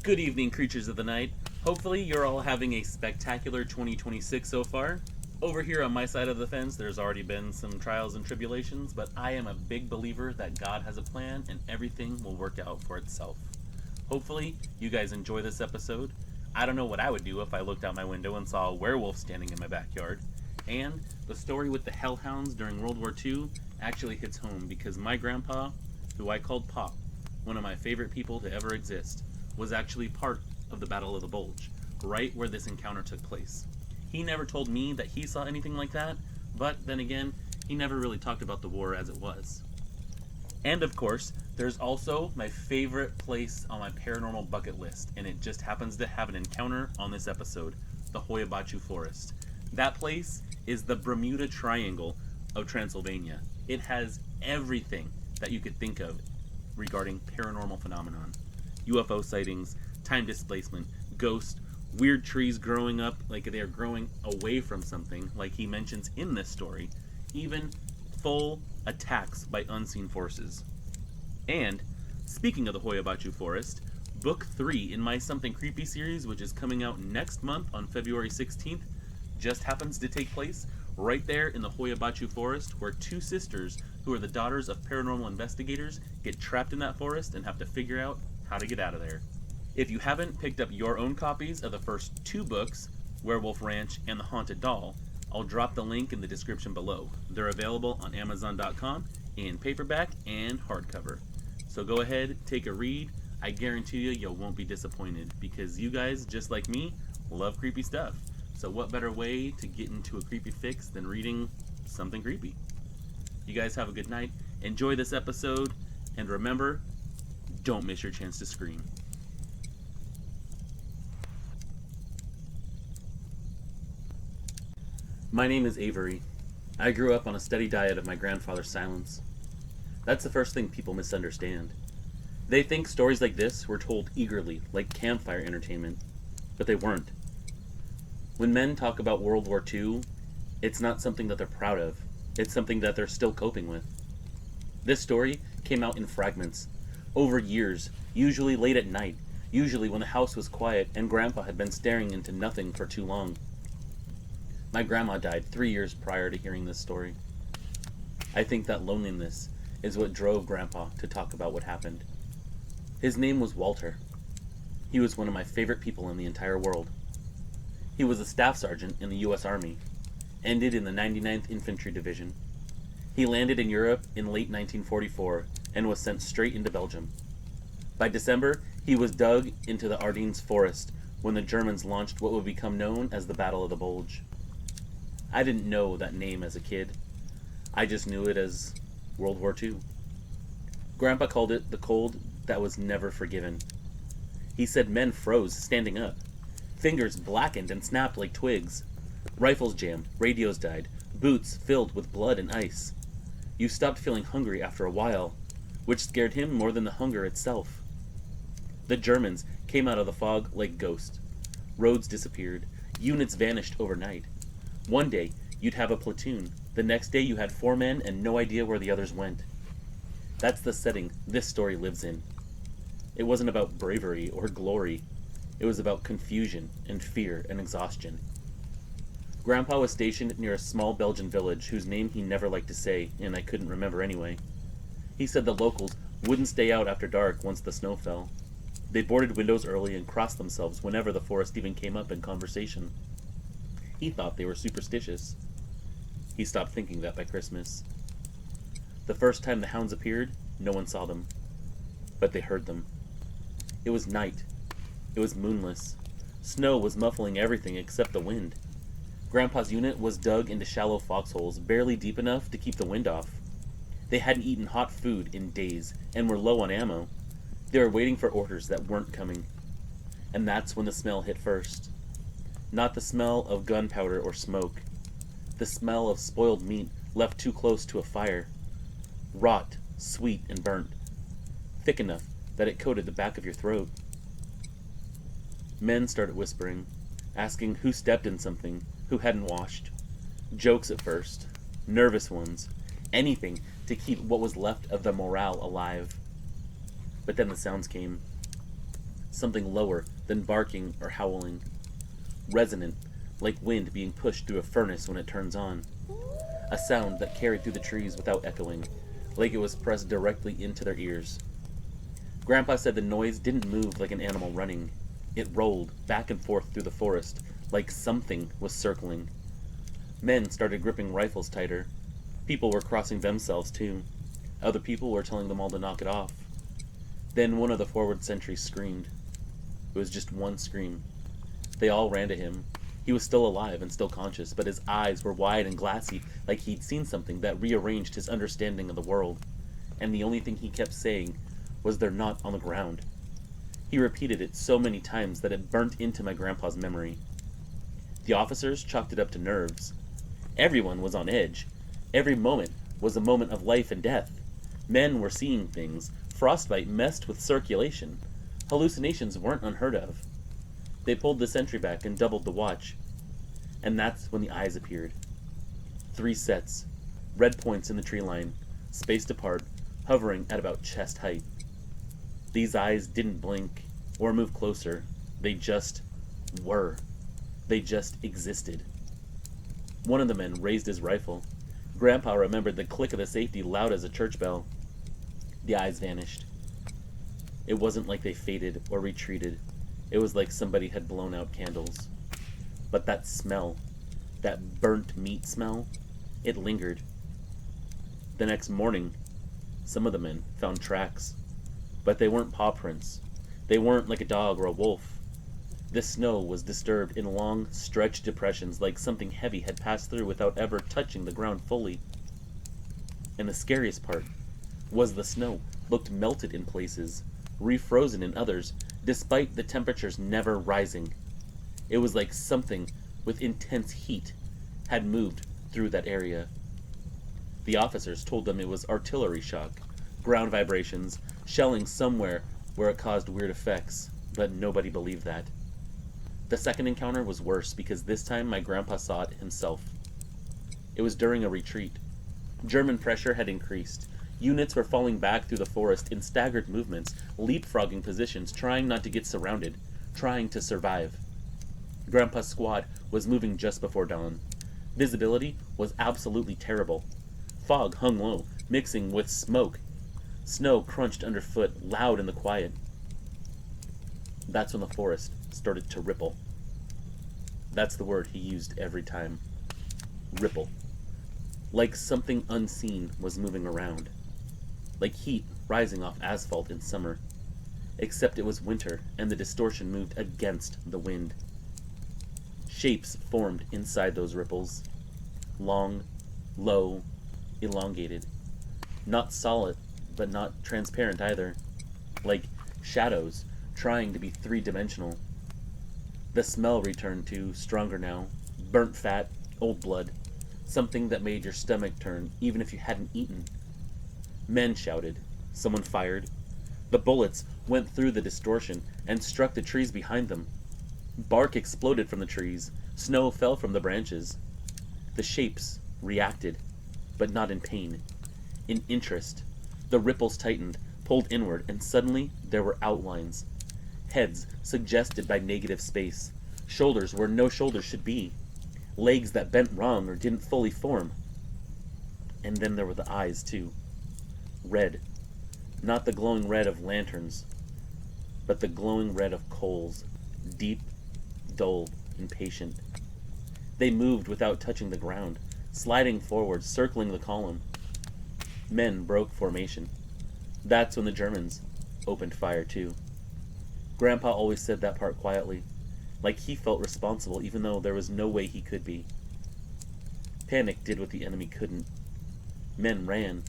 Good evening, creatures of the night. Hopefully you're all having a spectacular 2026 so far. Over here on my side of the fence, there's already been some trials and tribulations, but I am a big believer that God has a plan and everything will work out for itself. Hopefully you guys enjoy this episode. I don't know what I would do if I looked out my window and saw a werewolf standing in my backyard. And the story with the Hellhounds during World War II actually hits home because my grandpa, who I called Pop, one of my favorite people to ever exist, was actually part of the Battle of the Bulge, right where this encounter took place. He never told me that he saw anything like that, but then again, he never really talked about the war as it was. And of course, there's also my favorite place on my paranormal bucket list, and it just happens to have an encounter on this episode, the Hoia Baciu Forest. That place is the Bermuda Triangle of Transylvania. It has everything that you could think of regarding paranormal phenomenon. UFO sightings, time displacement, ghosts, weird trees growing up like they're growing away from something, like he mentions in this story, even full attacks by unseen forces. And, speaking of the Hoia Baciu Forest, Book 3 in my Something Creepy series, which is coming out next month on February 16th, just happens to take place right there in the Hoia Baciu Forest, where two sisters, who are the daughters of paranormal investigators, get trapped in that forest and have to figure out how to get out of there. If you haven't picked up your own copies of the first two books, Werewolf Ranch and The Haunted Doll, I'll drop the link in the description below. They're available on Amazon.com in paperback and hardcover. So go ahead, take a read. I guarantee you won't be disappointed because you guys, just like me, love creepy stuff. So what better way to get into a creepy fix than reading something creepy? You guys have a good night. Enjoy this episode, and remember, don't miss your chance to scream. My name is Avery. I grew up on a steady diet of my grandfather's silence. That's the first thing people misunderstand. They think stories like this were told eagerly, like campfire entertainment, but they weren't. When men talk about World War II, it's not something that they're proud of. It's something that they're still coping with. This story came out in fragments, over years, usually late at night, usually when the house was quiet and Grandpa had been staring into nothing for too long. My grandma died 3 years prior to hearing this story. I think that loneliness is what drove Grandpa to talk about what happened. His name was Walter. He was one of my favorite people in the entire world. He was a staff sergeant in the U.S. Army, ended in the 99th Infantry Division. He landed in Europe in late 1944 and was sent straight into Belgium. By December, he was dug into the Ardennes Forest when the Germans launched what would become known as the Battle of the Bulge. I didn't know that name as a kid. I just knew it as World War II. Grandpa called it the cold that was never forgiven. He said men froze standing up. Fingers blackened and snapped like twigs. Rifles jammed, radios died, boots filled with blood and ice. You stopped feeling hungry after a while, which scared him more than the hunger itself. The Germans came out of the fog like ghosts. Roads disappeared. Units vanished overnight. One day, you'd have a platoon. The next day, you had 4 men and no idea where the others went. That's the setting this story lives in. It wasn't about bravery or glory. It was about confusion and fear and exhaustion. Grandpa was stationed near a small Belgian village whose name he never liked to say, and I couldn't remember anyway. He said the locals wouldn't stay out after dark once the snow fell. They boarded windows early and crossed themselves whenever the forest even came up in conversation. He thought they were superstitious. He stopped thinking that by Christmas. The first time the hounds appeared, no one saw them. But they heard them. It was night. It was moonless. Snow was muffling everything except the wind. Grandpa's unit was dug into shallow foxholes, barely deep enough to keep the wind off. They hadn't eaten hot food in days, and were low on ammo. They were waiting for orders that weren't coming. And that's when the smell hit first. Not the smell of gunpowder or smoke. The smell of spoiled meat left too close to a fire. Rot, sweet, and burnt. Thick enough that it coated the back of your throat. Men started whispering, asking who stepped in something, who hadn't washed. Jokes at first, nervous ones, anything to keep what was left of the morale alive. But then the sounds came. something lower than barking or howling. Resonant, like wind being pushed through a furnace when it turns on. A sound that carried through the trees without echoing, like it was pressed directly into their ears. Grandpa said the noise didn't move like an animal running. It rolled back and forth through the forest, like something was circling. Men started gripping rifles tighter. People were crossing themselves too. Other people were telling them all to knock it off. Then one of the forward sentries screamed. It was just one scream. They all ran to him. He was still alive and still conscious, but his eyes were wide and glassy, like he'd seen something that rearranged his understanding of the world. And the only thing he kept saying was, "They're not on the ground." He repeated it so many times that it burnt into my grandpa's memory. The officers chalked it up to nerves. Everyone was on edge. Every moment was a moment of life and death. Men were seeing things. Frostbite messed with circulation. Hallucinations weren't unheard of. They pulled the sentry back and doubled the watch. And that's when the eyes appeared. 3 sets. Red points in the tree line, spaced apart, hovering at about chest height. These eyes didn't blink or move closer. They just were. They just existed. One of the men raised his rifle. Grandpa remembered the click of the safety loud as a church bell. The eyes vanished. It wasn't like they faded or retreated. It was like somebody had blown out candles. But that smell, that burnt meat smell, it lingered. The next morning, some of the men found tracks. But they weren't paw prints. They weren't like a dog or a wolf. The snow was disturbed in long, stretched depressions like something heavy had passed through without ever touching the ground fully. And the scariest part was the snow looked melted in places, refrozen in others, despite the temperatures never rising. It was like something with intense heat had moved through that area. The officers told them it was artillery shock, ground vibrations, shelling somewhere where it caused weird effects, but nobody believed that. The second encounter was worse because this time my grandpa saw it himself. It was during a retreat. German pressure had increased. Units were falling back through the forest in staggered movements, leapfrogging positions, trying not to get surrounded, trying to survive. Grandpa's squad was moving just before dawn. Visibility was absolutely terrible. Fog hung low, mixing with smoke. Snow crunched underfoot, loud in the quiet. That's when the forest started to ripple. That's the word he used every time. Ripple. Like something unseen was moving around. Like heat rising off asphalt in summer. Except it was winter, and the distortion moved against the wind. Shapes formed inside those ripples. Long, low, elongated. Not solid, but not transparent either. Like shadows, trying to be 3-dimensional. The smell returned too, stronger now. Burnt fat, old blood. Something that made your stomach turn, even if you hadn't eaten. Men shouted. Someone fired. The bullets went through the distortion and struck the trees behind them. Bark exploded from the trees. Snow fell from the branches. The shapes reacted, but not in pain. In interest. The ripples tightened, pulled inward, and suddenly there were outlines. Heads suggested by negative space. Shoulders where no shoulders should be. Legs that bent wrong or didn't fully form. And then there were the eyes, too. Red. Not the glowing red of lanterns, but the glowing red of coals. Deep, dull, impatient. They moved without touching the ground, sliding forward, circling the column. Men broke formation. That's when the Germans opened fire, too. Grandpa always said that part quietly, like he felt responsible even though there was no way he could be. Panic did what the enemy couldn't. Men ran.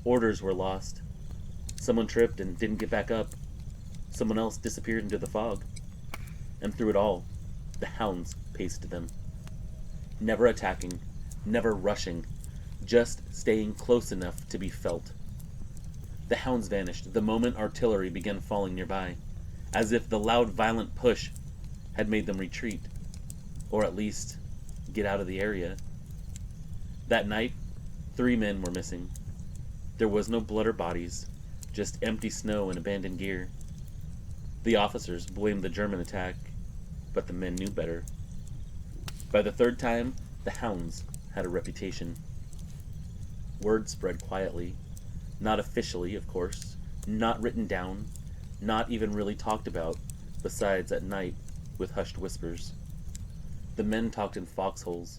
Orders were lost. Someone tripped and didn't get back up. Someone else disappeared into the fog. And through it all, the hounds paced them. Never attacking, never rushing, just staying close enough to be felt. The hounds vanished the moment artillery began falling nearby, as if the loud, violent push had made them retreat, or at least get out of the area. That night, 3 men were missing. There was no blood or bodies, just empty snow and abandoned gear. The The officers blamed the German attack, but the men knew better. By the third time, the hounds had a reputation. Word spread quietly, not officially, of course, not written down, not even really talked about, besides at night with hushed whispers. The men talked in foxholes.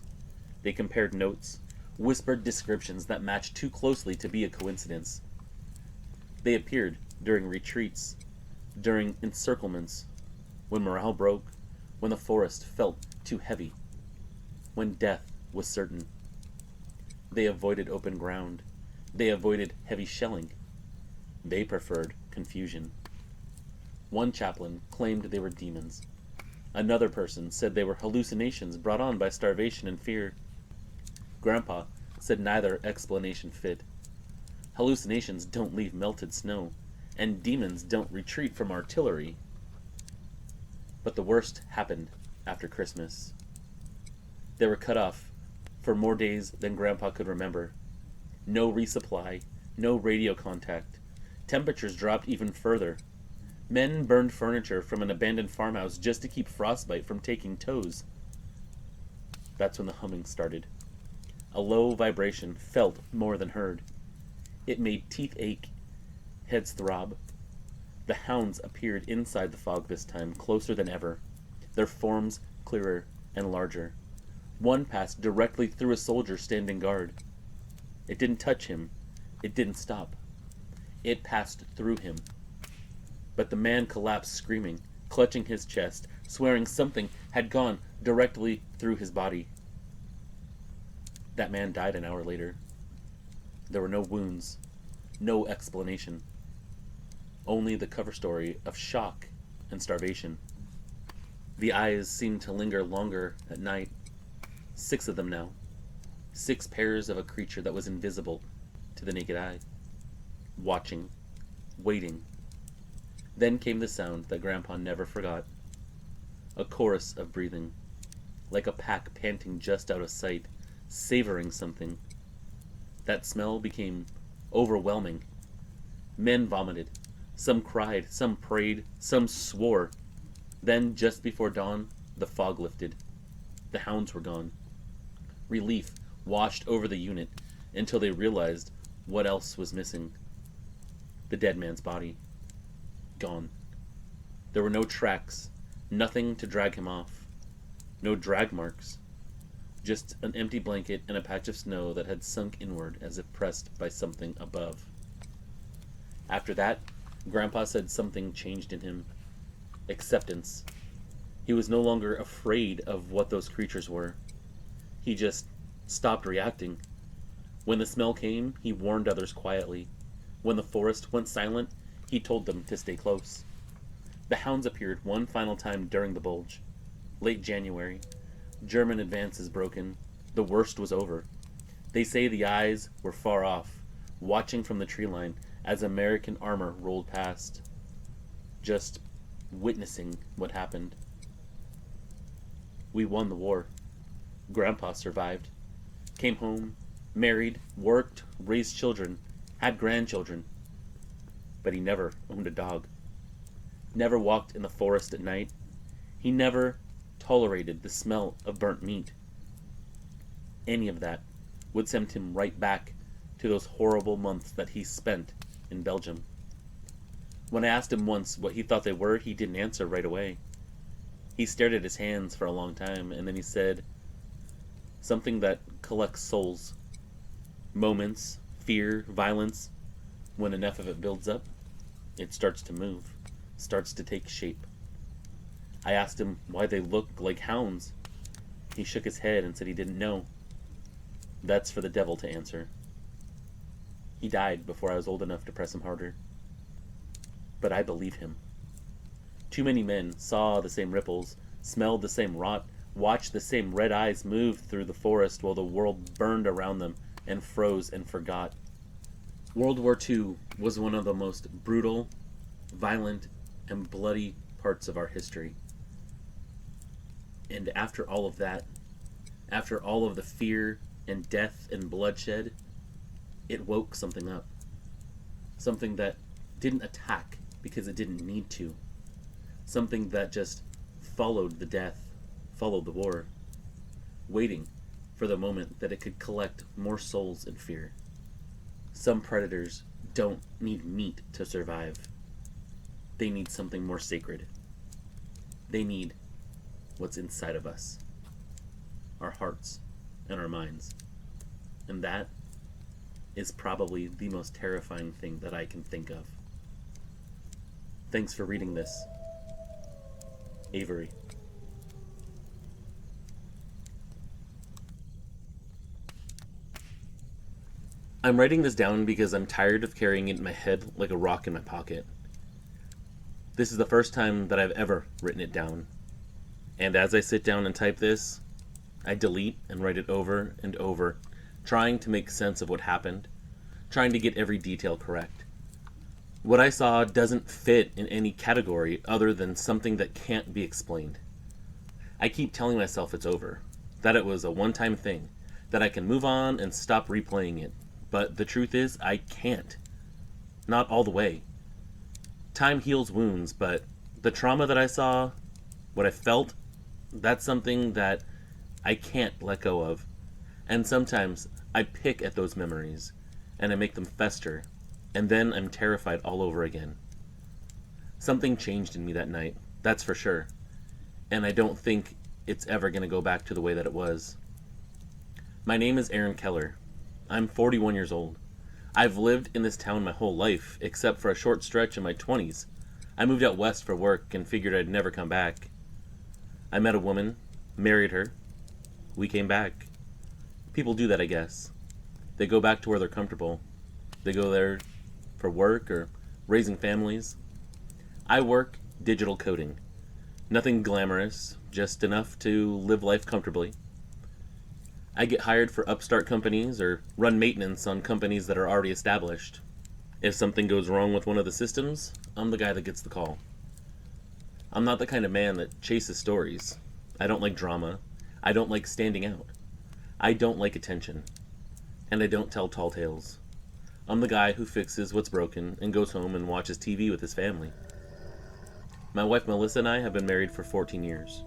They compared notes, whispered descriptions that matched too closely to be a coincidence. They appeared during retreats, during encirclements, when morale broke, when the forest felt too heavy, when death was certain. They avoided open ground. They avoided heavy shelling. They preferred confusion. One chaplain claimed they were demons. Another person said they were hallucinations brought on by starvation and fear. Grandpa said neither explanation fit. Hallucinations don't leave melted snow, and demons don't retreat from artillery. But the worst happened after Christmas. They were cut off for more days than Grandpa could remember. No resupply, no radio contact. Temperatures dropped even further. Men burned furniture from an abandoned farmhouse just to keep frostbite from taking toes. That's when the humming started. A low vibration felt more than heard. It made teeth ache, heads throb. The hounds appeared inside the fog this time, closer than ever, their forms clearer and larger. One passed directly through a soldier standing guard. It didn't touch him. It didn't stop. It passed through him. But the man collapsed screaming, clutching his chest, swearing something had gone directly through his body. That man died an hour later. There were no wounds, no explanation. Only the cover story of shock and starvation. The eyes seemed to linger longer at night. 6 of them now. 6 pairs of a creature that was invisible to the naked eye. Watching, waiting. Then came the sound that Grandpa never forgot. A chorus of breathing, like a pack panting just out of sight, savoring something. That smell became overwhelming. Men vomited. Some cried, some prayed, some swore. Then, just before dawn, the fog lifted. The hounds were gone. Relief washed over the unit until they realized what else was missing. The dead man's body. Gone. There were no tracks, nothing to drag him off. No drag marks. Just an empty blanket and a patch of snow that had sunk inward as if pressed by something above. After that, Grandpa said something changed in him. Acceptance. He was no longer afraid of what those creatures were. He just stopped reacting. When the smell came, he warned others quietly. When the forest went silent, he told them to stay close. The hounds appeared one final time during the Bulge. Late January. German advances broken. The worst was over. They say the eyes were far off, watching from the tree line as American armor rolled past. Just witnessing what happened. We won the war. Grandpa survived. Came home, married, worked, raised children, had grandchildren. But he never owned a dog. Never walked in the forest at night. He never tolerated the smell of burnt meat. Any of that would send him right back to those horrible months that he spent in Belgium. When I asked him once what he thought they were, he didn't answer right away. He stared at his hands for a long time, and then he said, something that collects souls. Moments, fear, violence. When enough of it builds up, it starts to move, starts to take shape. I asked him why they looked like hounds. He shook his head and said he didn't know. That's for the devil to answer. He died before I was old enough to press him harder. But I believe him. Too many men saw the same ripples, smelled the same rot, watched the same red eyes move through the forest while the world burned around them and froze and forgot. World War II was one of the most brutal, violent, and bloody parts of our history. And after all of that, after all of the fear and death and bloodshed, it woke something up. Something that didn't attack because it didn't need to. Something that just followed the death, followed the war, waiting for the moment that it could collect more souls in fear. Some predators don't need meat to survive. They need something more sacred. They need what's inside of us, our hearts and our minds. And that is probably the most terrifying thing that I can think of. Thanks for reading this. Avery. I'm writing this down because I'm tired of carrying it in my head like a rock in my pocket. This is the first time that I've ever written it down. And as I sit down and type this, I delete and write it over and over, trying to make sense of what happened, trying to get every detail correct. What I saw doesn't fit in any category other than something that can't be explained. I keep telling myself it's over, that it was a one-time thing, that I can move on and stop replaying it. But the truth is, I can't. Not all the way. Time heals wounds, but the trauma that I saw, what I felt, that's something that I can't let go of. And sometimes I pick at those memories, and I make them fester, and then I'm terrified all over again. Something changed in me that night, that's for sure. And I don't think it's ever going to go back to the way that it was. My name is Aaron Keller. I'm 41 years old. I've lived in this town my whole life, except for a short stretch in my 20s. I moved out west for work and figured I'd never come back. I met a woman, married her. We came back. People do that, I guess. They go back to where they're comfortable. They go there for work or raising families. I work digital coding. Nothing glamorous, just enough to live life comfortably. I get hired for upstart companies or run maintenance on companies that are already established. If something goes wrong with one of the systems, I'm the guy that gets the call. I'm not the kind of man that chases stories. I don't like drama. I don't like standing out. I don't like attention. And I don't tell tall tales. I'm the guy who fixes what's broken and goes home and watches TV with his family. My wife Melissa and I have been married for 14 years.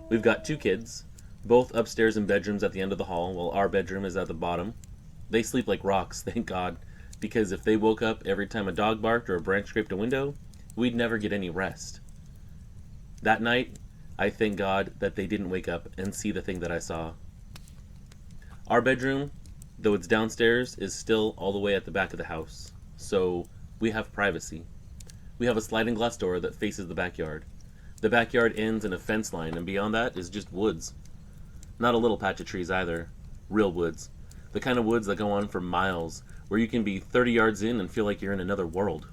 We've got 2 kids, both upstairs in bedrooms at the end of the hall, while our bedroom is at the bottom. They sleep like rocks, thank God, because if they woke up every time a dog barked or a branch scraped a window, we'd never get any rest. That night, I thank God that they didn't wake up and see the thing that I saw. Our bedroom, though it's downstairs, is still all the way at the back of the house, so we have privacy. We have a sliding glass door that faces the backyard. The backyard ends in a fence line, and beyond that is just woods. Not a little patch of trees either. Real woods. The kind of woods that go on for miles, where you can be 30 yards in and feel like you're in another world.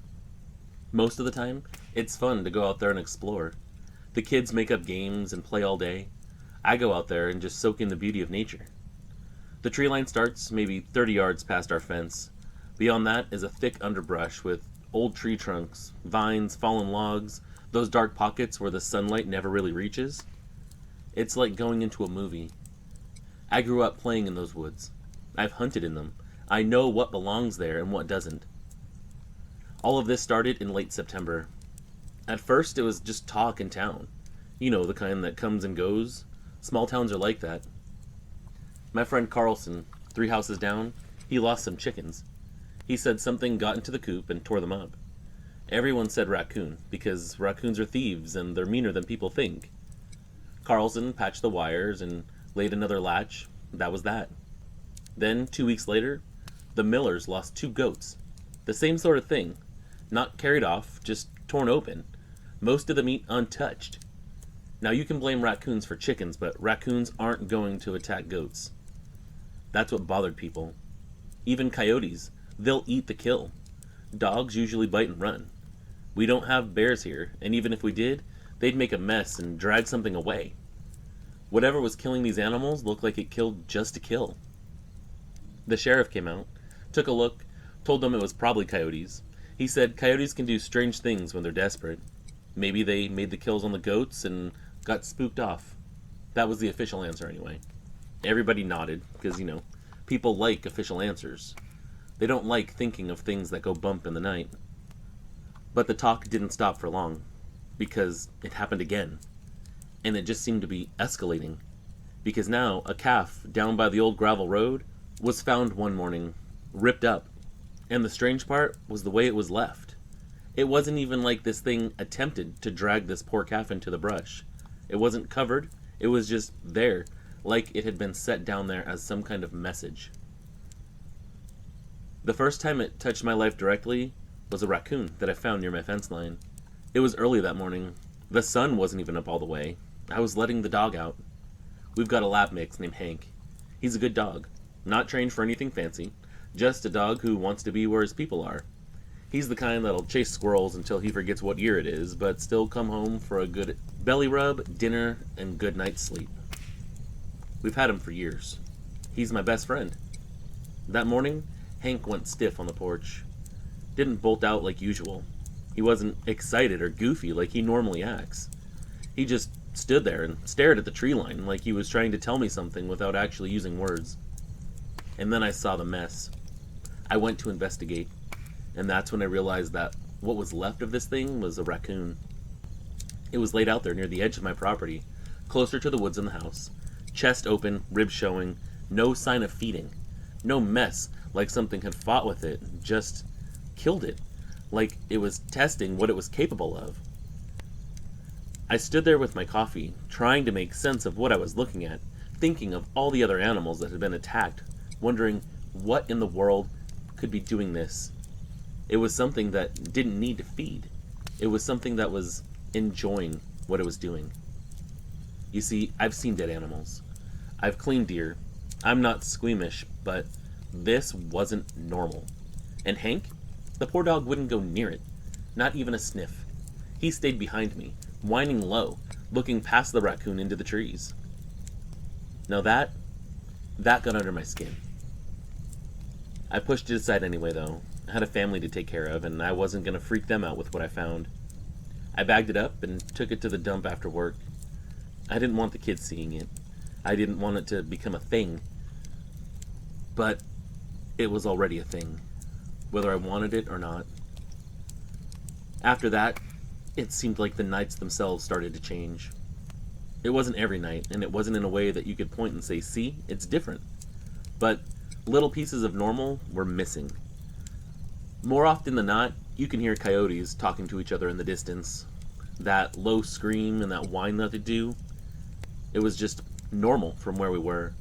Most of the time, it's fun to go out there and explore. The kids make up games and play all day. I go out there and just soak in the beauty of nature. The tree line starts maybe 30 yards past our fence. Beyond that is a thick underbrush with old tree trunks, vines, fallen logs, those dark pockets where the sunlight never really reaches. It's like going into a movie. I grew up playing in those woods. I've hunted in them. I know what belongs there and what doesn't. All of this started in late September. At first, it was just talk in town. You know, the kind that comes and goes. Small towns are like that. My friend Carlson, 3 houses down, he lost some chickens. He said something got into the coop and tore them up. Everyone said raccoon, because raccoons are thieves and they're meaner than people think. Carlson patched the wires and laid another latch. That was that. Then, 2 weeks later, the Millers lost 2 goats. The same sort of thing. Not carried off, just torn open. Most of the meat untouched. Now you can blame raccoons for chickens, but raccoons aren't going to attack goats. That's what bothered people. Even coyotes, they'll eat the kill. Dogs usually bite and run. We don't have bears here, and even if we did, they'd make a mess and drag something away. Whatever was killing these animals looked like it killed just to kill. The sheriff came out, took a look, told them it was probably coyotes. He said coyotes can do strange things when they're desperate. Maybe they made the kills on the goats and got spooked off. That was the official answer anyway. Everybody nodded, because, people like official answers. They don't like thinking of things that go bump in the night. But the talk didn't stop for long. because it happened again. And it just seemed to be escalating. Because now, a calf down by the old gravel road was found one morning, ripped up. And the strange part was the way it was left. It wasn't even like this thing attempted to drag this poor calf into the brush. It wasn't covered, it was just there, like it had been set down there as some kind of message. The first time it touched my life directly was a raccoon that I found near my fence line. It was early that morning. The sun wasn't even up all the way. I was letting the dog out. We've got a lab mix named Hank. He's a good dog, not trained for anything fancy, just a dog who wants to be where his people are. He's the kind that'll chase squirrels until he forgets what year it is, but still come home for a good belly rub, dinner, and good night's sleep. We've had him for years. He's my best friend. That morning, Hank went stiff on the porch. Didn't bolt out like usual. He wasn't excited or goofy like he normally acts. He just stood there and stared at the tree line like he was trying to tell me something without actually using words. And then I saw the mess. I went to investigate. And that's when I realized that what was left of this thing was a raccoon. It was laid out there near the edge of my property, closer to the woods than the house. Chest open, ribs showing, no sign of feeding. No mess, like something had fought with it, just killed it. Like it was testing what it was capable of. I stood there with my coffee, trying to make sense of what I was looking at, thinking of all the other animals that had been attacked, wondering what in the world could be doing this. It was something that didn't need to feed. It was something that was enjoying what it was doing. You see, I've seen dead animals. I've cleaned deer. I'm not squeamish, but this wasn't normal. And Hank? The poor dog wouldn't go near it. Not even a sniff. He stayed behind me, whining low, looking past the raccoon into the trees. Now that got under my skin. I pushed it aside anyway, though. I had a family to take care of, and I wasn't going to freak them out with what I found. I bagged it up and took it to the dump after work. I didn't want the kids seeing it. I didn't want it to become a thing. But it was already a thing, whether I wanted it or not. After that, it seemed like the nights themselves started to change. It wasn't every night, and it wasn't in a way that you could point and say, see, it's different. But little pieces of normal were missing. More often than not, you can hear coyotes talking to each other in the distance. That low scream and that whine that they do, it was just normal from where we were.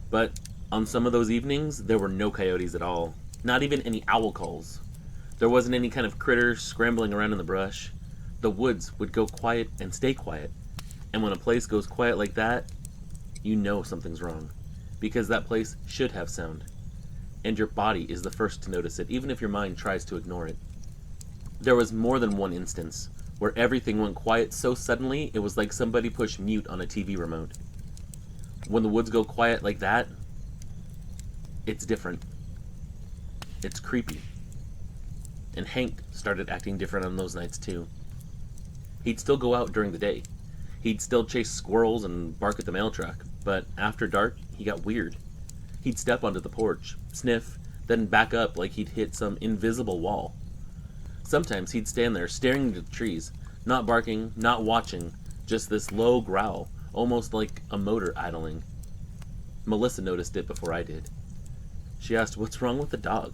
But on some of those evenings, there were no coyotes at all. Not even any owl calls. There wasn't any kind of critter scrambling around in the brush. The woods would go quiet and stay quiet. And when a place goes quiet like that, you know something's wrong. Because that place should have sound. And your body is the first to notice it, even if your mind tries to ignore it. There was more than one instance where everything went quiet so suddenly it was like somebody pushed mute on a TV remote. When the woods go quiet like that, it's different. It's creepy. And Hank started acting different on those nights too. He'd still go out during the day. He'd still chase squirrels and bark at the mail truck, but after dark, he got weird. He'd step onto the porch, sniff, then back up like he'd hit some invisible wall. Sometimes he'd stand there staring into the trees, not barking, not watching, just this low growl, almost like a motor idling. Melissa noticed it before I did. She asked, "What's wrong with the dog?"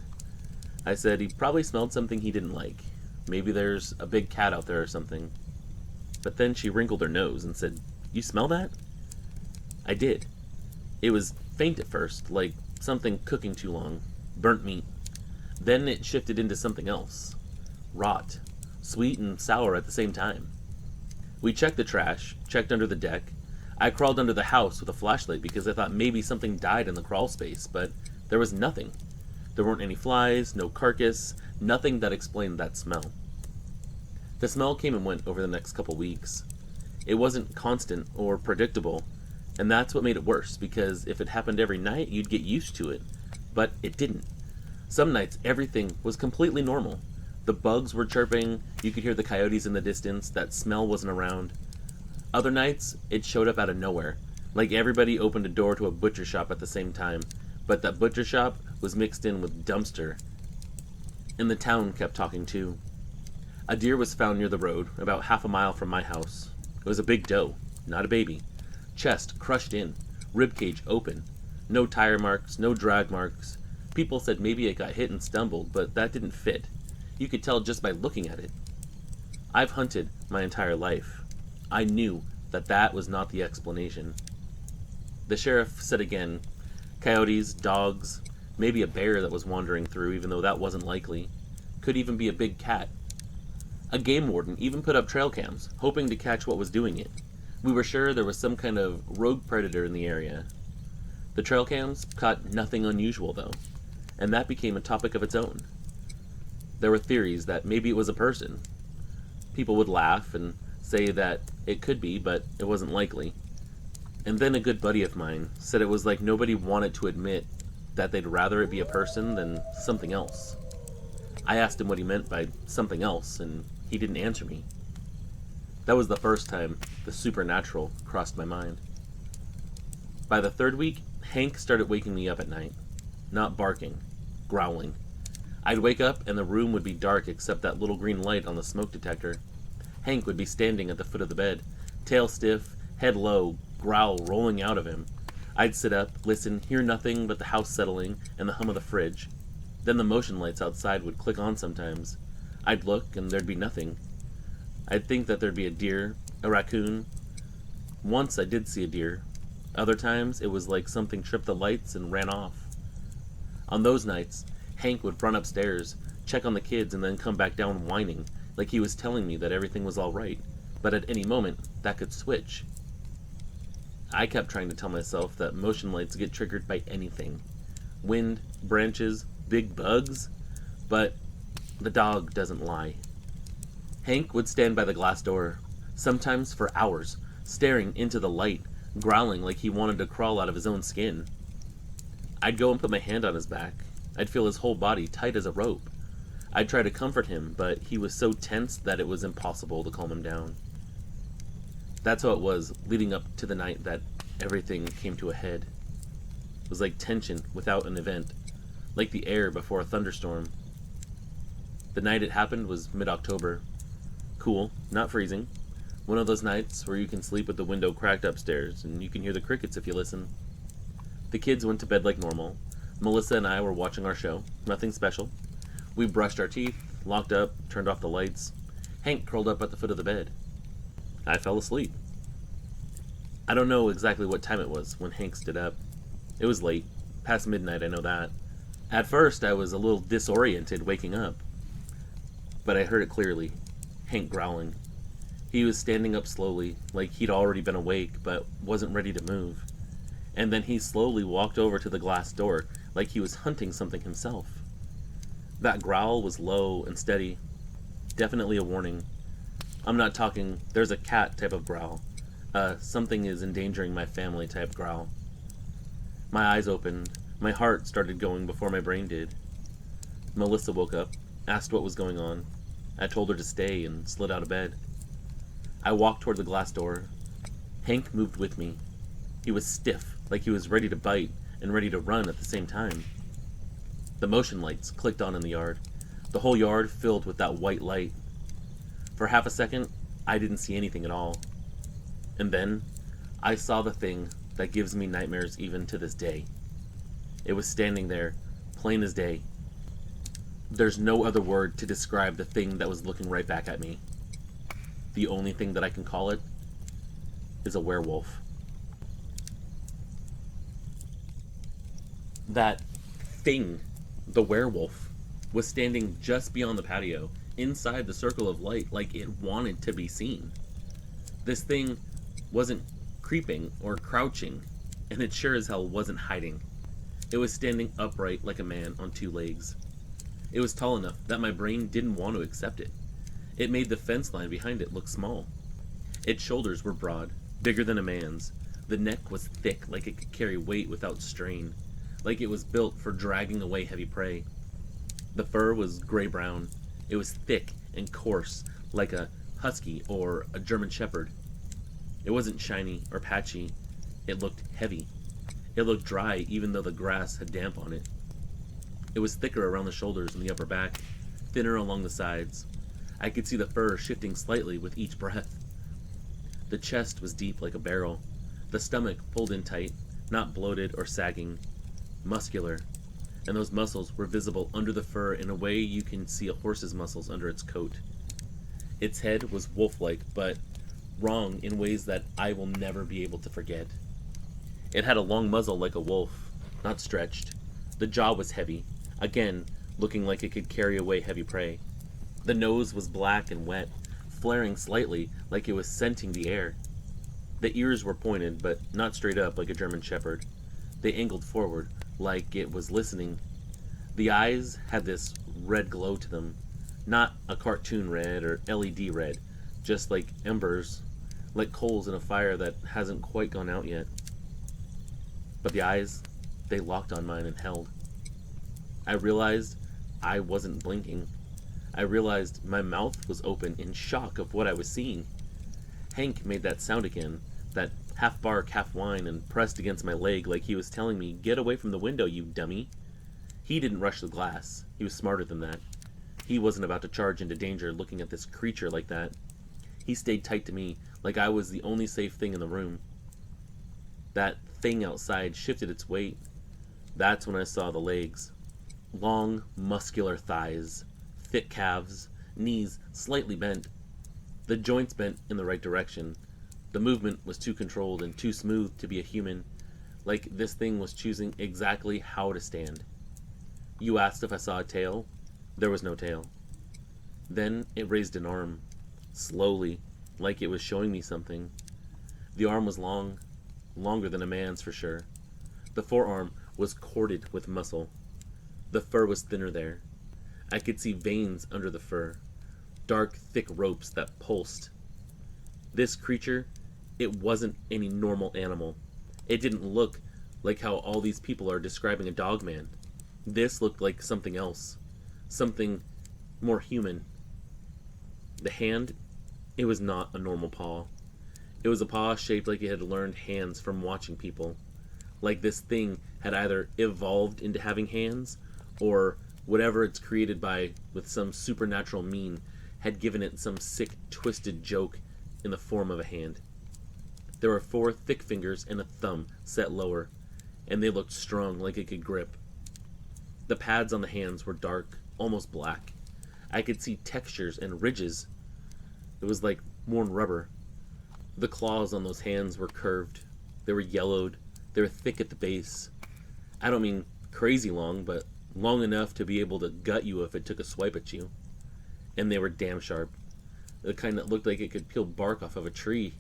I said he probably smelled something he didn't like. Maybe there's a big cat out there or something. But then she wrinkled her nose and said, "You smell that?" I did. It was faint at first, like something cooking too long, burnt meat. Then it shifted into something else. Rot. Sweet and sour at the same time. We checked the trash, checked under the deck. I crawled under the house with a flashlight because I thought maybe something died in the crawl space, but there was nothing. There weren't any flies, no carcass, nothing that explained that smell. The smell came and went over the next couple weeks. It wasn't constant or predictable, and that's what made it worse, because if it happened every night, you'd get used to it. But it didn't. Some nights, everything was completely normal. The bugs were chirping, you could hear the coyotes in the distance, that smell wasn't around. Other nights, it showed up out of nowhere, like everybody opened a door to a butcher shop at the same time, but that butcher shop was mixed in with dumpster. And the town kept talking too. A deer was found near the road, about half a mile from my house. It was a big doe, not a baby. Chest crushed in, ribcage open. No tire marks, no drag marks. People said maybe it got hit and stumbled, but that didn't fit. You could tell just by looking at it. I've hunted my entire life. I knew that that was not the explanation. The sheriff said again, coyotes, dogs, maybe a bear that was wandering through, even though that wasn't likely. Could even be a big cat. A game warden even put up trail cams, hoping to catch what was doing it. We were sure there was some kind of rogue predator in the area. The trail cams caught nothing unusual, though, and that became a topic of its own. There were theories that maybe it was a person. People would laugh and say that it could be, but it wasn't likely. And then a good buddy of mine said it was like nobody wanted to admit that they'd rather it be a person than something else. I asked him what he meant by something else, and he didn't answer me. That was the first time the supernatural crossed my mind. By the third week, Hank started waking me up at night. Not barking, growling. I'd wake up and the room would be dark except that little green light on the smoke detector. Hank would be standing at the foot of the bed, tail stiff, head low, growl rolling out of him. I'd sit up, listen, hear nothing but the house settling and the hum of the fridge. Then the motion lights outside would click on sometimes. I'd look and there'd be nothing. I'd think that there'd be a deer, a raccoon. Once I did see a deer. Other times it was like something tripped the lights and ran off. On those nights, Hank would run upstairs, check on the kids, and then come back down whining, like he was telling me that everything was all right, but at any moment, that could switch. I kept trying to tell myself that motion lights get triggered by anything. Wind, branches, big bugs, but the dog doesn't lie. Hank would stand by the glass door, sometimes for hours, staring into the light, growling like he wanted to crawl out of his own skin. I'd go and put my hand on his back. I'd feel his whole body tight as a rope. I'd try to comfort him, but he was so tense that it was impossible to calm him down. That's how it was leading up to the night that everything came to a head. It was like tension without an event, like the air before a thunderstorm. The night it happened was mid-October. Cool, not freezing. One of those nights where you can sleep with the window cracked upstairs and you can hear the crickets if you listen. The kids went to bed like normal. Melissa and I were watching our show. Nothing special. We brushed our teeth, locked up, turned off the lights. Hank curled up at the foot of the bed. I fell asleep. I don't know exactly what time it was when Hank stood up. It was late, past midnight, I know that. At first, I was a little disoriented waking up. But I heard it clearly. Hank growling. He was standing up slowly, like he'd already been awake, but wasn't ready to move. And then he slowly walked over to the glass door, like he was hunting something himself. That growl was low and steady. Definitely a warning. I'm not talking, there's a cat type of growl. Something is endangering my family type growl. My eyes opened. My heart started going before my brain did. Melissa woke up, asked what was going on. I told her to stay and slid out of bed. I walked toward the glass door. Hank moved with me. He was stiff, like he was ready to bite and ready to run at the same time. The motion lights clicked on in the yard. The whole yard filled with that white light. For half a second, I didn't see anything at all. And then, I saw the thing that gives me nightmares even to this day. It was standing there, plain as day. There's no other word to describe the thing that was looking right back at me. The only thing that I can call it is a werewolf. That thing, the werewolf, was standing just beyond the patio, inside the circle of light, like it wanted to be seen. This thing wasn't creeping or crouching, and it sure as hell wasn't hiding. It was standing upright like a man on two legs. It was tall enough that my brain didn't want to accept it. It made the fence line behind it look small. Its shoulders were broad, bigger than a man's. The neck was thick, like it could carry weight without strain, like it was built for dragging away heavy prey. The fur was gray-brown. It was thick and coarse, like a husky or a German shepherd. It wasn't shiny or patchy. It looked heavy. It looked dry even though the grass had damp on it. It was thicker around the shoulders and the upper back, thinner along the sides. I could see the fur shifting slightly with each breath. The chest was deep like a barrel, the stomach pulled in tight, not bloated or sagging, muscular, and those muscles were visible under the fur in a way you can see a horse's muscles under its coat. Its head was wolf-like, but wrong in ways that I will never be able to forget. It had a long muzzle like a wolf, not stretched. The jaw was heavy, again looking like it could carry away heavy prey. The nose was black and wet, flaring slightly like it was scenting the air. The ears were pointed, but not straight up like a German shepherd. They angled forward, like it was listening. The eyes had this red glow to them, not a cartoon red or LED red, just like embers, like coals in a fire that hasn't quite gone out yet. But the eyes, they locked on mine and held. I realized I wasn't blinking. I realized my mouth was open in shock of what I was seeing. Hank made that sound again, that half bark, half whine, and pressed against my leg like he was telling me, "Get away from the window, you dummy." He didn't rush the glass. He was smarter than that. He wasn't about to charge into danger looking at this creature like that. He stayed tight to me, like I was the only safe thing in the room. That thing outside shifted its weight. That's when I saw the legs. Long, muscular thighs, thick calves, knees slightly bent. The joints bent in the right direction. The movement was too controlled and too smooth to be a human, like this thing was choosing exactly how to stand. You asked if I saw a tail. There was no tail. Then it raised an arm, slowly, like it was showing me something. The arm was long, longer than a man's for sure. The forearm was corded with muscle. The fur was thinner there. I could see veins under the fur, dark, thick ropes that pulsed. This creature, it wasn't any normal animal. It didn't look like how all these people are describing a dog man. This looked like something else, something more human. The hand, it was not a normal paw. It was a paw shaped like it had learned hands from watching people. Like this thing had either evolved into having hands, or whatever it's created by with some supernatural mean had given it some sick, twisted joke in the form of a hand. There were 4 thick fingers and a thumb set lower, and they looked strong like it could grip. The pads on the hands were dark, almost black. I could see textures and ridges. It was like worn rubber. The claws on those hands were curved. They were yellowed. They were thick at the base. I don't mean crazy long, but long enough to be able to gut you if it took a swipe at you. And they were damn sharp. The kind that looked like it could peel bark off of a tree.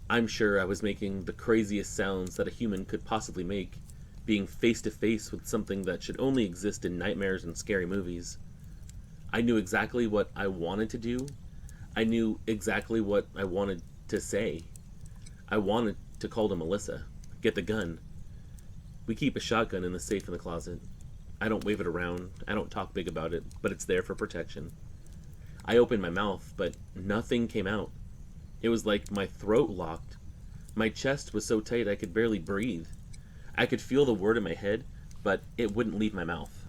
I'm sure I was making the craziest sounds that a human could possibly make, being face to face with something that should only exist in nightmares and scary movies. I knew exactly what I wanted to do. I knew exactly what I wanted to say. I wanted to call to Melissa, get the gun. We keep a shotgun in the safe in the closet. I don't wave it around, I don't talk big about it, but it's there for protection. I opened my mouth, but nothing came out. It was like my throat locked. My chest was so tight I could barely breathe. I could feel the word in my head, but it wouldn't leave my mouth.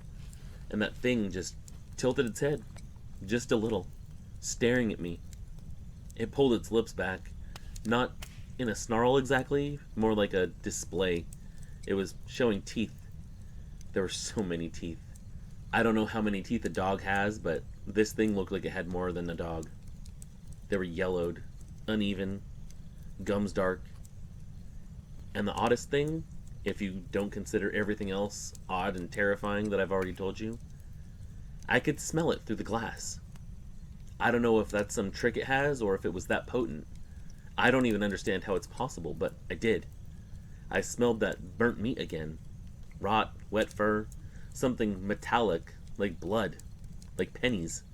And that thing just tilted its head, just a little, staring at me. It pulled its lips back, not in a snarl exactly, more like a display. It was showing teeth. There were so many teeth. I don't know how many teeth a dog has, but this thing looked like it had more than a dog. They were yellowed, uneven, gums dark. And the oddest thing, if you don't consider everything else odd and terrifying that I've already told you, I could smell it through the glass. I don't know if that's some trick it has or if it was that potent. I don't even understand how it's possible, but I did. I smelled that burnt meat again. Rot, wet fur, something metallic, like blood, like pennies.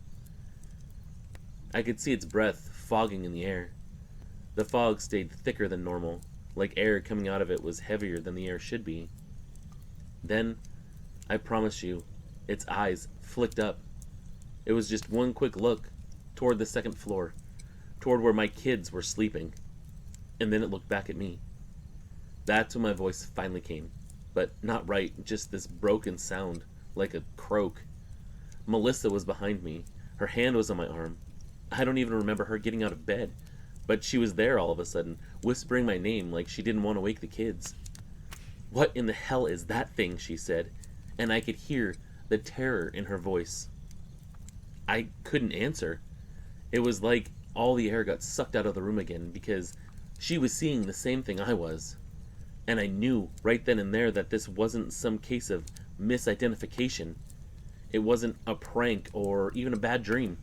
I could see its breath fogging in the air. The fog stayed thicker than normal, like air coming out of it was heavier than the air should be. Then, I promise you, its eyes flicked up. It was just one quick look toward the second floor, toward where my kids were sleeping, and then it looked back at me. That's when my voice finally came, but not right, just this broken sound, like a croak. Melissa was behind me, Her hand was on my arm. I don't even remember her getting out of bed, but she was there all of a sudden, whispering my name like she didn't want to wake the kids. "What in the hell is that thing?" she said, and I could hear the terror in her voice. I couldn't answer. It was like all the air got sucked out of the room again because she was seeing the same thing I was. And I knew right then and there that this wasn't some case of misidentification. It wasn't a prank or even a bad dream.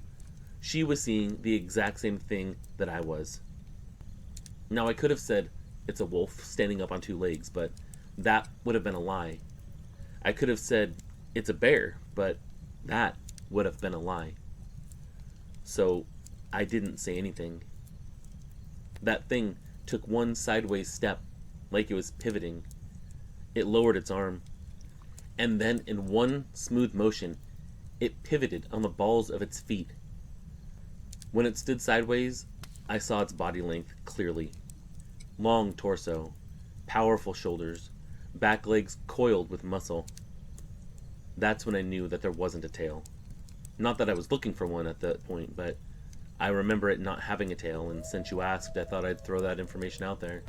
She was seeing the exact same thing that I was. Now, I could have said it's a wolf standing up on two legs, but that would have been a lie. I could have said it's a bear, but that would have been a lie. So I didn't say anything. That thing took one sideways step, like it was pivoting. It lowered its arm, and then in one smooth motion, it pivoted on the balls of its feet. When it stood sideways, I saw its body length clearly. Long torso, powerful shoulders, back legs coiled with muscle. That's when I knew that there wasn't a tail. Not that I was looking for one at that point, but I remember it not having a tail, and since you asked, I thought I'd throw that information out there.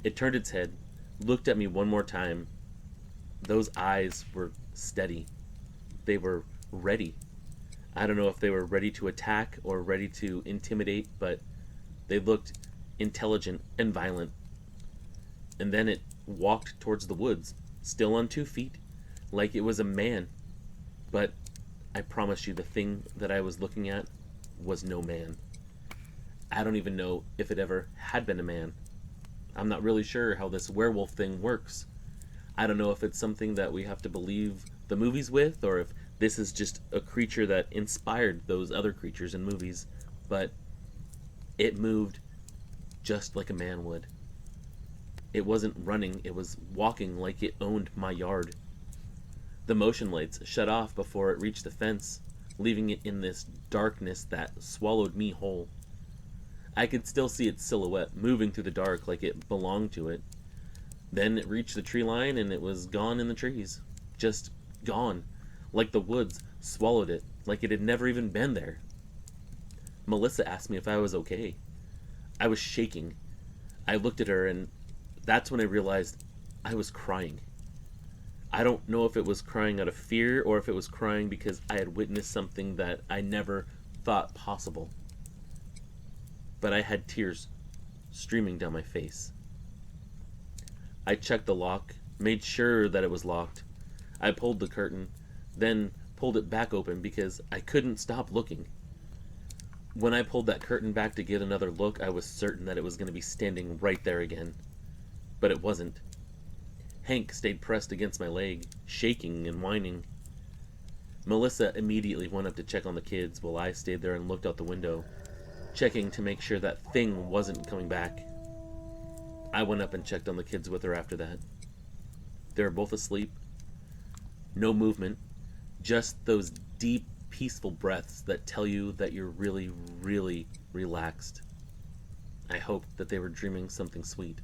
It turned its head, looked at me one more time. Those eyes were steady. They were ready. I don't know if they were ready to attack or ready to intimidate, but they looked intelligent and violent. And then it walked towards the woods, still on 2 feet, like it was a man. But I promise you, the thing that I was looking at was no man. I don't even know if it ever had been a man. I'm not really sure how this werewolf thing works. I don't know if it's something that we have to believe the movies with, or if this is just a creature that inspired those other creatures in movies. But it moved just like a man would. It wasn't running, it was walking like it owned my yard. The motion lights shut off before it reached the fence, leaving it in this darkness that swallowed me whole. I could still see its silhouette moving through the dark like it belonged to it. Then it reached the tree line and it was gone in the trees. Just gone. Like the woods swallowed it, like it had never even been there. Melissa asked me if I was okay. I was shaking. I looked at her, and that's when I realized I was crying. I don't know if it was crying out of fear or if it was crying because I had witnessed something that I never thought possible. But I had tears streaming down my face. I checked the lock, made sure that it was locked. I pulled the curtain, then pulled it back open because I couldn't stop looking. When I pulled that curtain back to get another look, I was certain that it was going to be standing right there again. But it wasn't. Hank stayed pressed against my leg, shaking and whining. Melissa immediately went up to check on the kids while I stayed there and looked out the window, checking to make sure that thing wasn't coming back. I went up and checked on the kids with her after that. They were both asleep. No movement. Just those deep, peaceful breaths that tell you that you're really, really relaxed. I hoped that they were dreaming something sweet.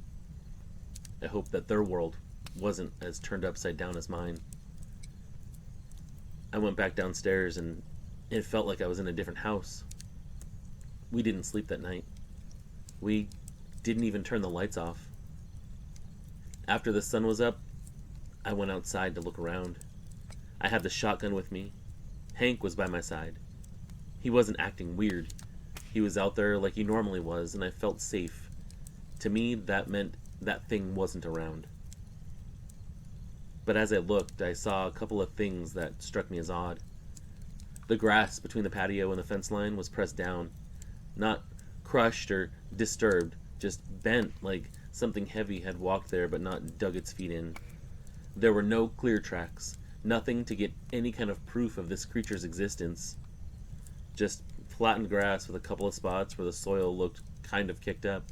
I hoped that their world wasn't as turned upside down as mine. I went back downstairs and it felt like I was in a different house. We didn't sleep that night. We didn't even turn the lights off. After the sun was up, I went outside to look around. I had the shotgun with me. Hank was by my side. He wasn't acting weird. He was out there like he normally was, and I felt safe. To me, that meant that thing wasn't around. But as I looked, I saw a couple of things that struck me as odd. The grass between the patio and the fence line was pressed down. Not crushed or disturbed, just bent like something heavy had walked there but not dug its feet in. There were no clear tracks, nothing to get any kind of proof of this creature's existence. Just flattened grass with a couple of spots where the soil looked kind of kicked up.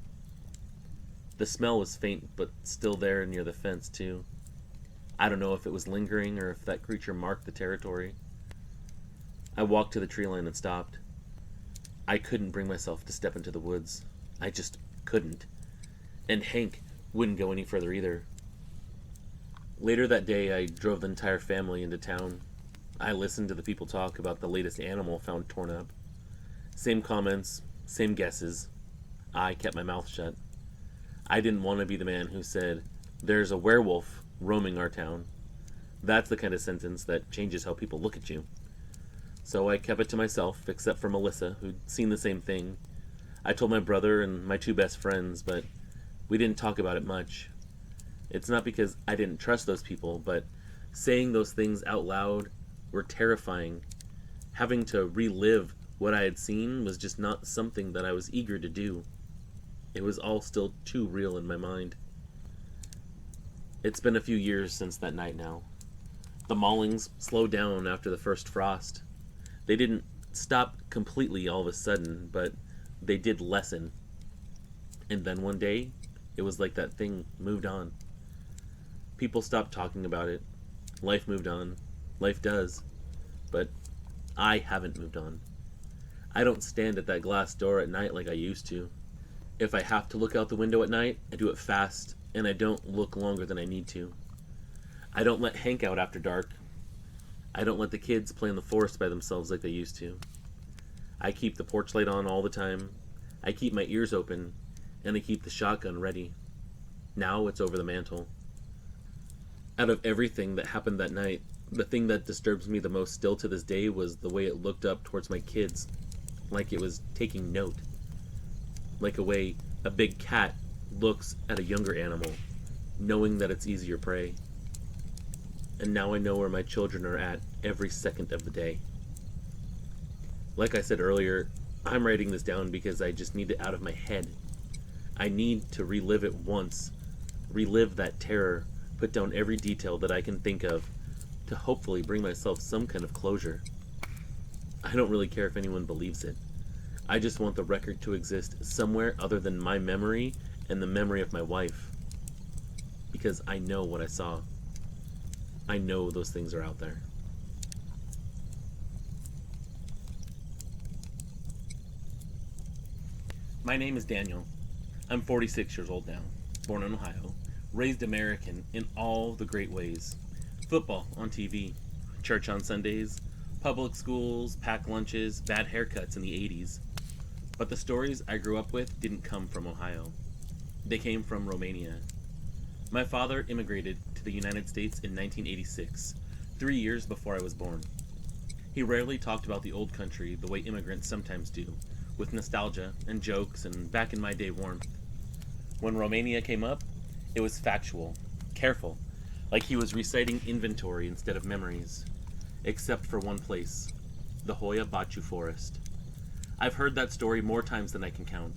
The smell was faint but still there near the fence too. I don't know if it was lingering or if that creature marked the territory. I walked to the tree line and stopped. I couldn't bring myself to step into the woods. I just couldn't. And Hank wouldn't go any further either. Later that day, I drove the entire family into town. I listened to the people talk about the latest animal found torn up. Same comments, same guesses. I kept my mouth shut. I didn't want to be the man who said, "There's a werewolf roaming our town." That's the kind of sentence that changes how people look at you. So I kept it to myself, except for Melissa, who'd seen the same thing. I told my brother and my two best friends, but we didn't talk about it much. It's not because I didn't trust those people, but saying those things out loud were terrifying. Having to relive what I had seen was just not something that I was eager to do. It was all still too real in my mind. It's been a few years since that night now. The maulings slowed down after the first frost. They didn't stop completely all of a sudden, but they did lessen. And then one day, it was like that thing moved on. People stopped talking about it. Life moved on. Life does. But I haven't moved on. I don't stand at that glass door at night like I used to. If I have to look out the window at night, I do it fast, and I don't look longer than I need to. I don't let Hank out after dark. I don't let the kids play in the forest by themselves like they used to. I keep the porch light on all the time. I keep my ears open, and I keep the shotgun ready. Now it's over the mantle. Out of everything that happened that night, the thing that disturbs me the most still to this day was the way it looked up towards my kids, like it was taking note. Like a way a big cat looks at a younger animal, knowing that it's easier prey. And now I know where my children are at every second of the day. Like I said earlier, I'm writing this down because I just need it out of my head. I need to relive it once, relive that terror, put down every detail that I can think of, to hopefully bring myself some kind of closure. I don't really care if anyone believes it. I just want the record to exist somewhere other than my memory and the memory of my wife. Because I know what I saw. I know those things are out there. My name is Daniel. I'm 46 years old now, born in Ohio, raised American in all the great ways. Football on TV, church on Sundays, public schools, packed lunches, bad haircuts in the 80s. But the stories I grew up with didn't come from Ohio. They came from Romania. My father immigrated to the United States in 1986, 3 years before I was born. He rarely talked about the old country the way immigrants sometimes do, with nostalgia and jokes and back in my day warmth. When Romania came up, it was factual, careful, like he was reciting inventory instead of memories. Except for one place, the Hoia Baciu forest. I've heard that story more times than I can count.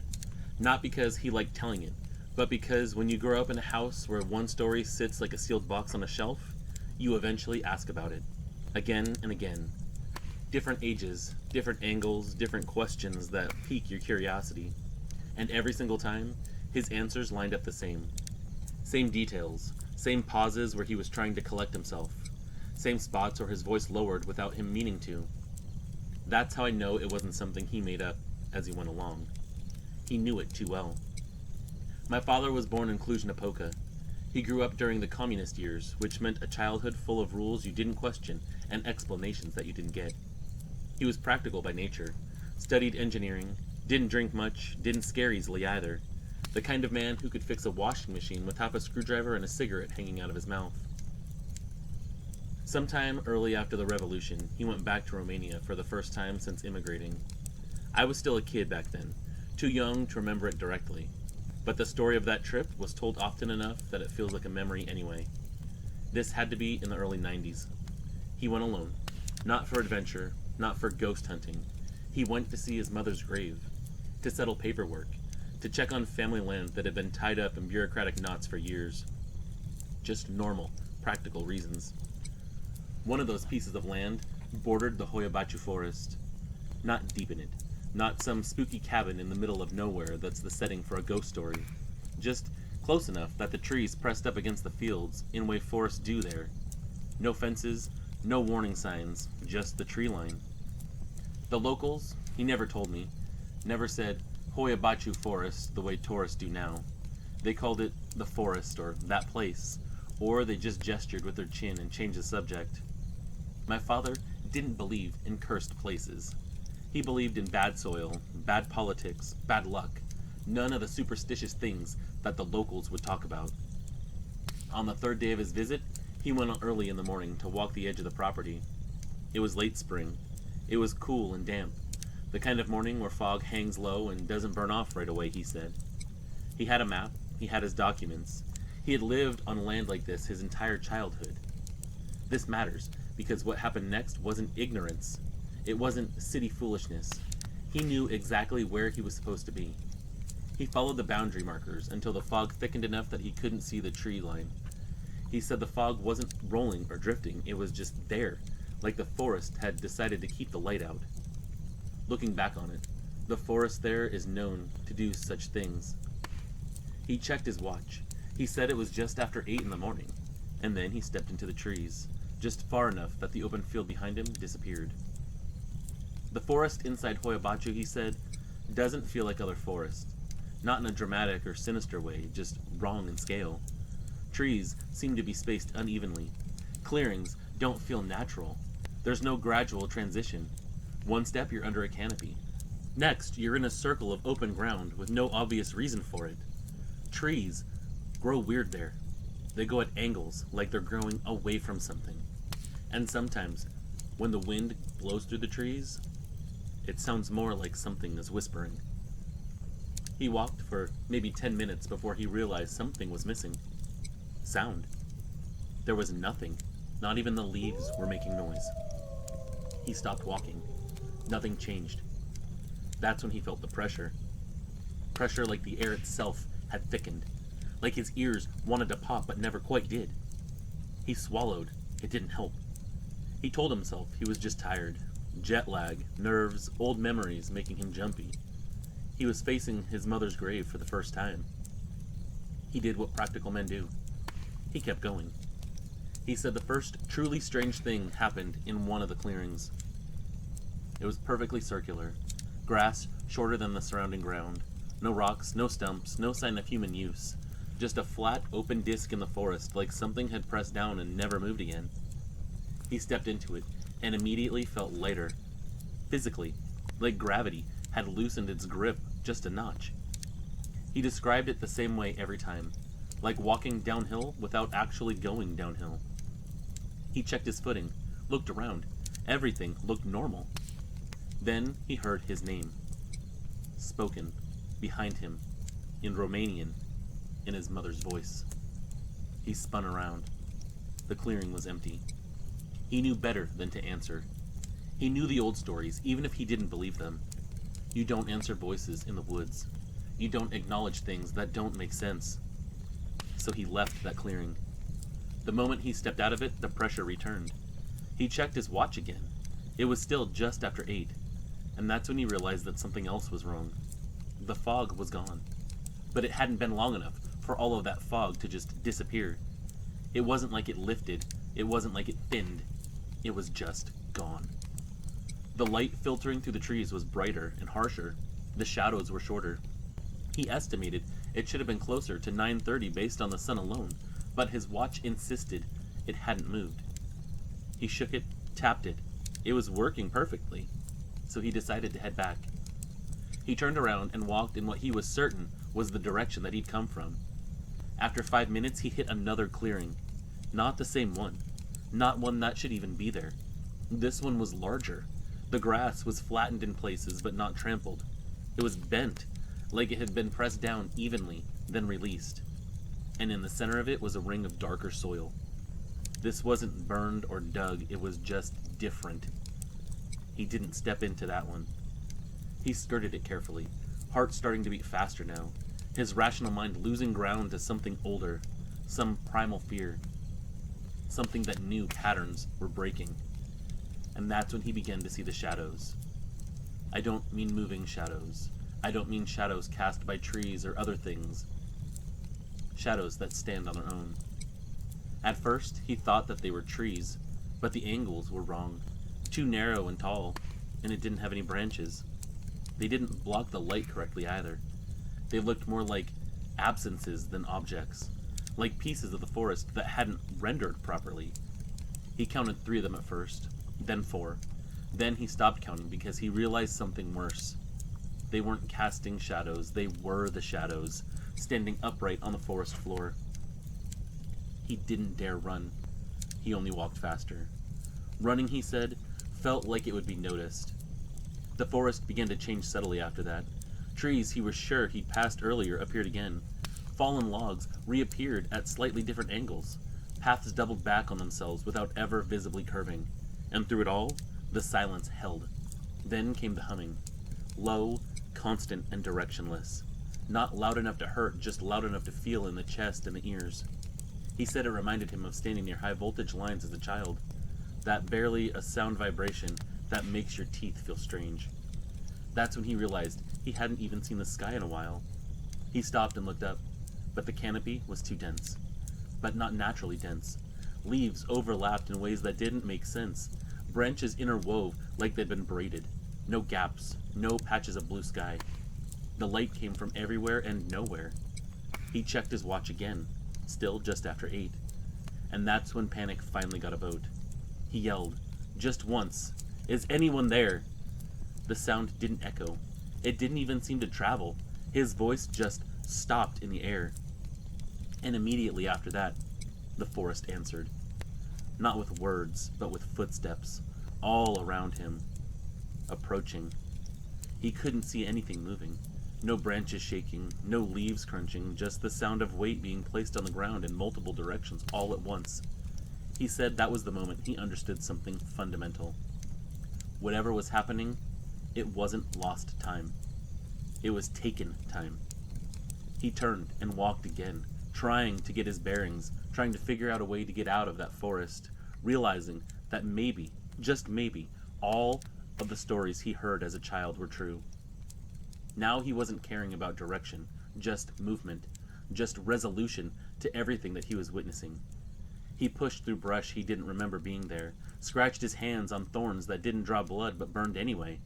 Not because he liked telling it, but because when you grow up in a house where one story sits like a sealed box on a shelf, you eventually ask about it. Again and again. Different ages, different angles, different questions that pique your curiosity. And every single time, his answers lined up the same. Same details, same pauses where he was trying to collect himself. Same spots where his voice lowered without him meaning to. That's how I know it wasn't something he made up as he went along. He knew it too well. My father was born in Cluj-Napoca. He grew up during the communist years, which meant a childhood full of rules you didn't question and explanations that you didn't get. He was practical by nature, studied engineering, didn't drink much, didn't scare easily either. The kind of man who could fix a washing machine with half a screwdriver and a cigarette hanging out of his mouth. Sometime early after the revolution, he went back to Romania for the first time since immigrating. I was still a kid back then, too young to remember it directly. But the story of that trip was told often enough that it feels like a memory anyway. This had to be in the early 90s. He went alone. Not for adventure, not for ghost hunting. He went to see his mother's grave, to settle paperwork, to check on family land that had been tied up in bureaucratic knots for years. Just normal, practical reasons. One of those pieces of land bordered the Hoia Baciu forest. Not deep in it. Not some spooky cabin in the middle of nowhere that's the setting for a ghost story. Just close enough that the trees pressed up against the fields in way forests do there. No fences, no warning signs, just the tree line. The locals, he never told me, never said Hoia Baciu forest the way tourists do now. They called it the forest or that place, or they just gestured with their chin and changed the subject. My father didn't believe in cursed places. He believed in bad soil, bad politics, bad luck, none of the superstitious things that the locals would talk about. On the third day of his visit, he went out early in the morning to walk the edge of the property. It was late spring. It was cool and damp, the kind of morning where fog hangs low and doesn't burn off right away, he said. He had a map, he had his documents. He had lived on land like this his entire childhood. This matters, because what happened next wasn't ignorance. It wasn't city foolishness. He knew exactly where he was supposed to be. He followed the boundary markers until the fog thickened enough that he couldn't see the tree line. He said the fog wasn't rolling or drifting, it was just there, like the forest had decided to keep the light out. Looking back on it, the forest there is known to do such things. He checked his watch. He said it was just after 8 in the morning, and then he stepped into the trees, just far enough that the open field behind him disappeared. The forest inside Hoia Baciu, he said, doesn't feel like other forests. Not in a dramatic or sinister way, just wrong in scale. Trees seem to be spaced unevenly. Clearings don't feel natural. There's no gradual transition. One step, you're under a canopy. Next, you're in a circle of open ground with no obvious reason for it. Trees grow weird there. They go at angles, like they're growing away from something. And sometimes, when the wind blows through the trees, it sounds more like something is whispering. He walked for maybe 10 minutes before he realized something was missing. Sound. There was nothing. Not even the leaves were making noise. He stopped walking. Nothing changed. That's when he felt the pressure. Pressure like the air itself had thickened. Like his ears wanted to pop but never quite did. He swallowed. It didn't help. He told himself he was just tired. Jet lag, nerves, old memories making him jumpy. He was facing his mother's grave for the first time. He did what practical men do. He kept going. He said the first truly strange thing happened in one of the clearings. It was perfectly circular. Grass shorter than the surrounding ground. No rocks, no stumps, no sign of human use. Just a flat, open disc in the forest, like something had pressed down and never moved again. He stepped into it, and immediately felt lighter. Physically, like gravity had loosened its grip just a notch. He described it the same way every time, like walking downhill without actually going downhill. He checked his footing, looked around. Everything looked normal. Then he heard his name, spoken behind him, in Romanian, in his mother's voice. He spun around. The clearing was empty. He knew better than to answer. He knew the old stories, even if he didn't believe them. You don't answer voices in the woods. You don't acknowledge things that don't make sense. So he left that clearing. The moment he stepped out of it, the pressure returned. He checked his watch again. It was still just after 8, and that's when he realized that something else was wrong. The fog was gone, but it hadn't been long enough for all of that fog to just disappear. It wasn't like it lifted. It wasn't like it thinned. It was just gone. The light filtering through the trees was brighter and harsher. The shadows were shorter. He estimated it should have been closer to 9:30 based on the sun alone, but his watch insisted it hadn't moved. He shook it, tapped it. It was working perfectly, so he decided to head back. He turned around and walked in what he was certain was the direction that he'd come from. After 5 minutes, he hit another clearing. Not the same one. Not one that should even be there. This one was larger. The grass was flattened in places, but not trampled. It was bent, like it had been pressed down evenly, then released. And in the center of it was a ring of darker soil. This wasn't burned or dug, it was just different. He didn't step into that one. He skirted it carefully, heart starting to beat faster now, his rational mind losing ground to something older, some primal fear, something that knew patterns were breaking. And that's when he began to see the shadows. I don't mean moving shadows. I don't mean shadows cast by trees or other things. Shadows that stand on their own. At first, he thought that they were trees, but the angles were wrong. Too narrow and tall, and it didn't have any branches. They didn't block the light correctly either. They looked more like absences than objects, like pieces of the forest that hadn't rendered properly. He counted 3 of them at first. then 4. Then he stopped counting because he realized something worse. They weren't casting shadows, they were the shadows, standing upright on the forest floor. He didn't dare run. He only walked faster. Running, he said, felt like it would be noticed. The forest began to change subtly after that. Trees he was sure he'd passed earlier appeared again. Fallen logs reappeared at slightly different angles. Paths doubled back on themselves without ever visibly curving. And through it all, the silence held. Then came the humming. Low, constant, and directionless. Not loud enough to hurt, just loud enough to feel in the chest and the ears. He said it reminded him of standing near high-voltage lines as a child. That barely a sound vibration that makes your teeth feel strange. That's when he realized he hadn't even seen the sky in a while. He stopped and looked up, but the canopy was too dense. But not naturally dense. Leaves overlapped in ways that didn't make sense. Branches interwove like they'd been braided. No gaps, no patches of blue sky. The light came from everywhere and nowhere. He checked his watch again, still just after 8. And that's when panic finally got a vote. He yelled, just once, "Is anyone there?" The sound didn't echo. It didn't even seem to travel. His voice just stopped in the air. And immediately after that, the forest answered. Not with words, but with footsteps, all around him. Approaching. He couldn't see anything moving. No branches shaking, no leaves crunching, just the sound of weight being placed on the ground in multiple directions all at once. He said that was the moment he understood something fundamental. Whatever was happening, it wasn't lost time. It was taken time. He turned and walked again, trying to get his bearings, trying to figure out a way to get out of that forest, realizing that maybe, just maybe, all of the stories he heard as a child were true. Now he wasn't caring about direction, just movement, just resolution to everything that he was witnessing. He pushed through brush he didn't remember being there, scratched his hands on thorns that didn't draw blood but burned anyway.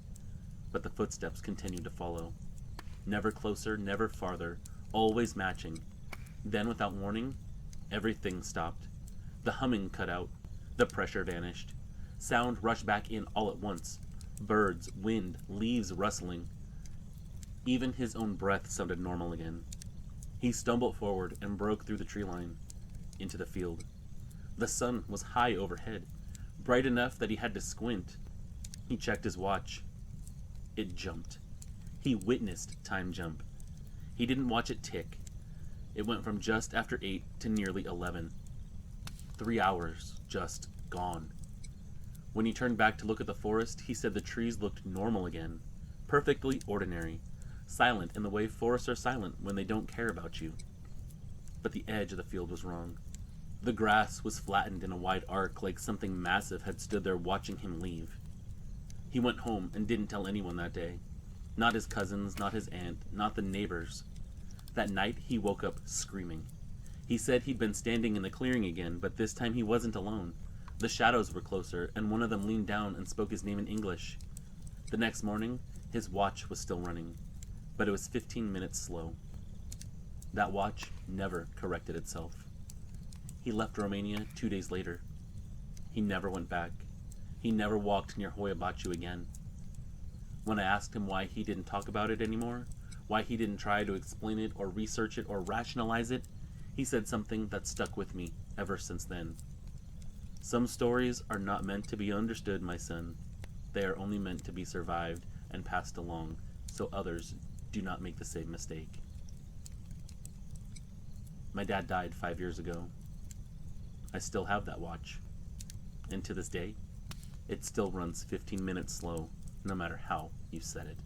But the footsteps continued to follow. Never closer, never farther, always matching. Then, without warning, everything stopped. The humming cut out. The pressure vanished. Sound rushed back in all at once. Birds, wind, leaves rustling. Even his own breath sounded normal again. He stumbled forward and broke through the tree line, into the field. The sun was high overhead, bright enough that he had to squint. He checked his watch. It jumped. He witnessed time jump. He didn't watch it tick. It went from just after 8 to nearly 11. 3 hours just gone. When he turned back to look at the forest, he said the trees looked normal again, perfectly ordinary, silent in the way forests are silent when they don't care about you. But the edge of the field was wrong. The grass was flattened in a wide arc like something massive had stood there watching him leave. He went home and didn't tell anyone that day. Not his cousins, not his aunt, not the neighbors. That night he woke up screaming. He said he'd been standing in the clearing again, but this time he wasn't alone. The shadows were closer, and one of them leaned down and spoke his name in English. The next morning, his watch was still running, but it was 15 minutes slow. That watch never corrected itself. He left Romania 2 days later. He never went back. He never walked near Hoia Baciu again. When I asked him why he didn't talk about it anymore, why he didn't try to explain it or research it or rationalize it, he said something that stuck with me ever since then. Some stories are not meant to be understood, my son. They are only meant to be survived and passed along, so others do not make the same mistake. My dad died 5 years ago. I still have that watch. And to this day, it still runs 15 minutes slow, no matter how you set it.